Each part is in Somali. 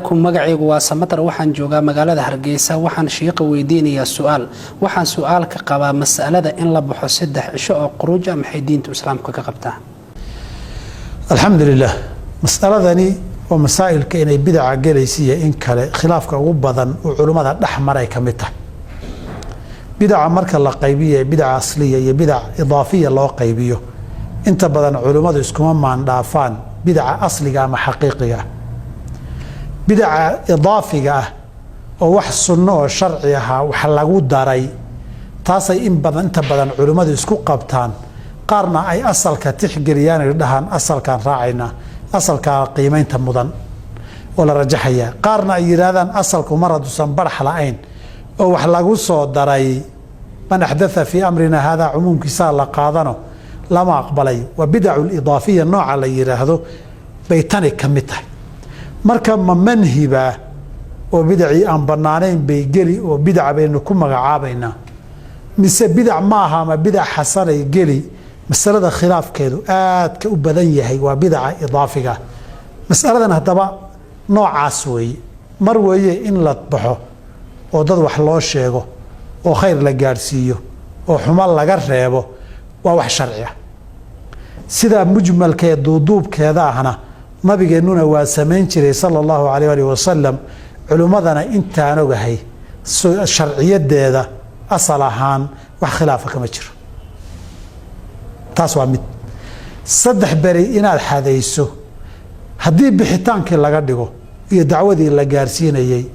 magacaygu waa Samatar waxaan joogaa magaalada Hargeysa waxaan sheekha weydiinayaa su'aal waxaan su'aal ka qabaa mas'alada in la baxo 3 cisho oo quruuj ah maxay diinta islaamka ka qabtaa alxamdulillah mas'aladani waa masaa'ilka inay bidca galaysiya in kale khilaafka ugu badan oo culimada dhaxmaray kamid tahay bidca marka la qaybiyo bidca asliya iyo bidca idaafiya loo qaybiyo inta badan culimadu iskuma maandhaafaan bidca asliga ama xaqiiqiga bidca idaafiga oo wax sunno oo sharci ah wax lagu daray taasay inta badan culimadu isku qabtaan qaarna ay asalka tixgeliyaan ay dhahan asalkan raacayna asalka qiimeynta mudan oo la rajaxaya qaarna ay yiraahdaan asalku maradusan barax la'ayn oo wax lagu soo daray man ahdatha fi amrina hada umumkiisa la qaadano lama aqbalay wa bid'u al-idafiyya nooca la yiraahdo baytani kamita marka ma manhiba oo bidci aan banaanayn bay gali oo bidca baynu ku magacaabayna mise bidc maaha ma bidc xasanay gali masalada khilaafkeedu aad ka u badan yahay waa bidca idaafiga mas'aladan hadaba noocaas weeye mar weeye in la baxo oo dad wax loo sheego oo khayr la gaarsiiyo oo xumaan laga reebo waa wax sharci ah sida mujmalka ee duuduubkeeda ahna nabigeenuna waa sameyn jiray sallallahu alayhi wa sallam culimadana intaan ogahay sharciyadeeda asal ahaan wax khilaaf kama jiro taas waa mid 3 bari inaad xadayso hadii bixitaankii laga dhigo iyo dacwadii la gaarsiinayay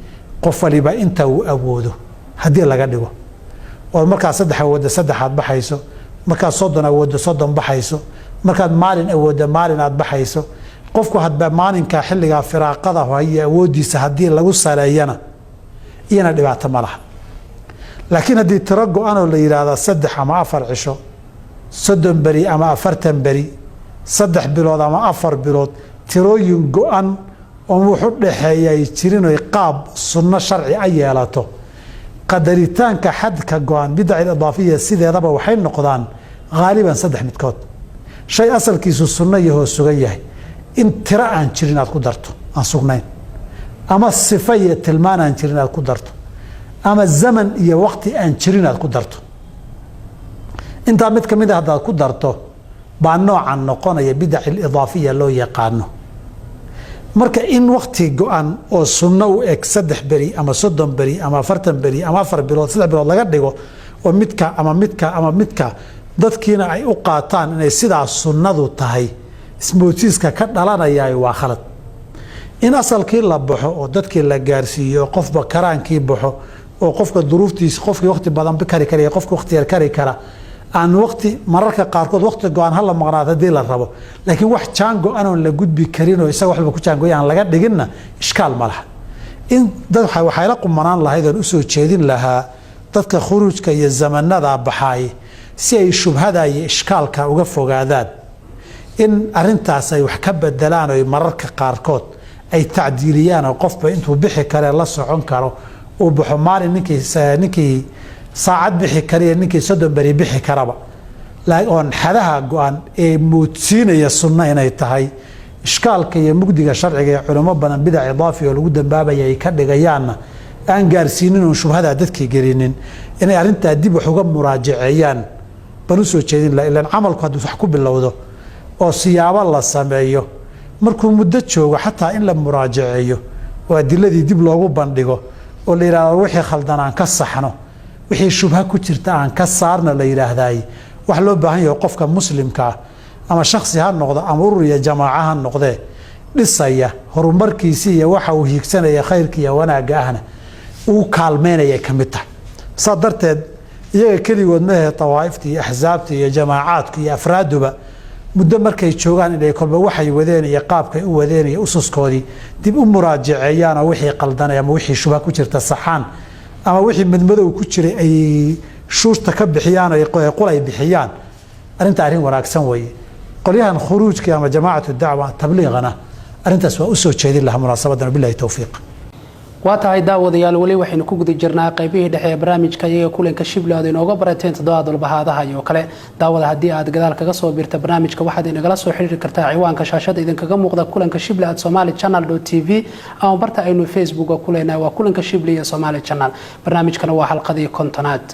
qof waliba inta uu awoodo hadii laga dhigo oo marka 3 awoodo 3 aad baxayso marka 30 awoodo 30 baxayso marka maalin awoodo maalin aad baxayso qofku hadba maalinka xilliga firaaqada hooyo awoodiisa hadii lagu saleeyana iyana dhibaato ma laha laakiin hadii tiro go'an oo la yiraahdo 3 ama 4 cisho 30 bari ama 40 bari 3 bilood ama 4 bilood tirooyin go'an oo wuxuu dhaxeeyay jirin oo qaab sunno sharci ay yeelato qadaritaanka xadka go'an bidca idaafiya sideedaba waxay noqdaan غالبا 3 midkood shay asalkiisu sunno yahay sugan yahay in tira aan jirin aad ku darto aan sugnayn ama sifa iyo tilmaan aan jirin aad ku darto ama zaman iyo waqti aan jirin aad ku darto inta mid kamid ah hadaad ku darto baa noocan noqonaya bidca idaafiya loo yaqaano marka in waqti go'an oo sunno u eg 3 bari ama 30 bari ama 40 bari ama 4 bilood 3 bilood laga dhigo oo midka dadkiina ay u qaataan inay sidaas sunnadu tahay ismoodsiiska ka dhalanaya waa khalad in asalkii la baxo oo dadkii la gaarsiiyo qofba karaankii baxo oo qofka duruuftiisa qofkii waqti badan bikari kara qofka waqti yar kari kara aan waqti mararka qaarkood waqti go'an hal maqnaad hadii la rabo laakiin wax jaango aan la gudbi karin oo isaga waxba ku jaangoyaan laga dhiginna iskaal ma laha in dad waxay la qumanaan lahayd oo soo jeedin lahaa dadka khuruujka iyo zamanada baxay si ay shubhada iyo iskaalka uga fogaadaan in arintaas ay wax ka bedelaan oo mararka qaarkood ay tacdiiliyaan oo qofba intuu bixi kare la socon karo oo baxo maalin ninkii saacad bixi kariya ninkii 30 bari bixi karaba laakiin xadaha go'an ee muudsiinaya sunna inay tahay iskaalka iyo mugdiga sharciga ee culimo badan bidca idaafi oo lagu dambaabay ay ka dhigayaan aan gaarsiinin oo shubhada dadkii gelinin inay arinta dib wax uga muraajaceeyaan banu soo jeedin la ilaa amalku haduu wax ku bilowdo oo siyaabo la sameeyo markuu muddo joogo xataa in la muraajaceeyo waa diladii dib loogu bandhigo oo la yiraahdo wixii khaldan aan ka saxno wixii shubha ku jirta aan ka saarna la yiraahday wax loo baahan yahay qofka muslimka ama shakhsi ha noqdo ama urur iyo jamaaca ha noqde dhisaya horumarkiisa iyo waxa uu hiigsanaya khayrka iyo wanaaga ahna uu kaalmeynaya kamita sadarteed iyaga kaligood ma aha tawaafti iyo ahzaabti iyo jamaacaadku iyo afraaduba muddo markay joogan inay kolba waxay wadeen iyo qaabkay u wadeen iyo ususkoodii dib u muraajaceeyaan oo wixii qaldanay ama wixii shubha ku jirta saxaan ama wixii madmadow ku jiray ay shuurta ka bixiyaan ay qolay bixiyaan arin wanaagsan weeye qolyahan khuruujka ama jamaacatu dacwa tabliiqana arintaas waa u soo jeedin laha munaasabadan billahi tawfiiq waatahay daawadayaal wali waxaynu ku guda jirnaa qaybihii dhexe ee barnaamijka iyaga kulanka Shibli aad inooga barateen toddobaad walbahaadaha iyo kale daawada haddii aad gadaal kaga soo biirta barnaamijka waxaad inagala soo xiriiri kartaa ciwaanka shaashada idinkaga muuqda kulanka Shibli @somalichannel.tv ama barta aynu Facebook ku leenahay waa kulanka Shibli iyo Somali Channel barnaamijkana waa xalqadii 50aad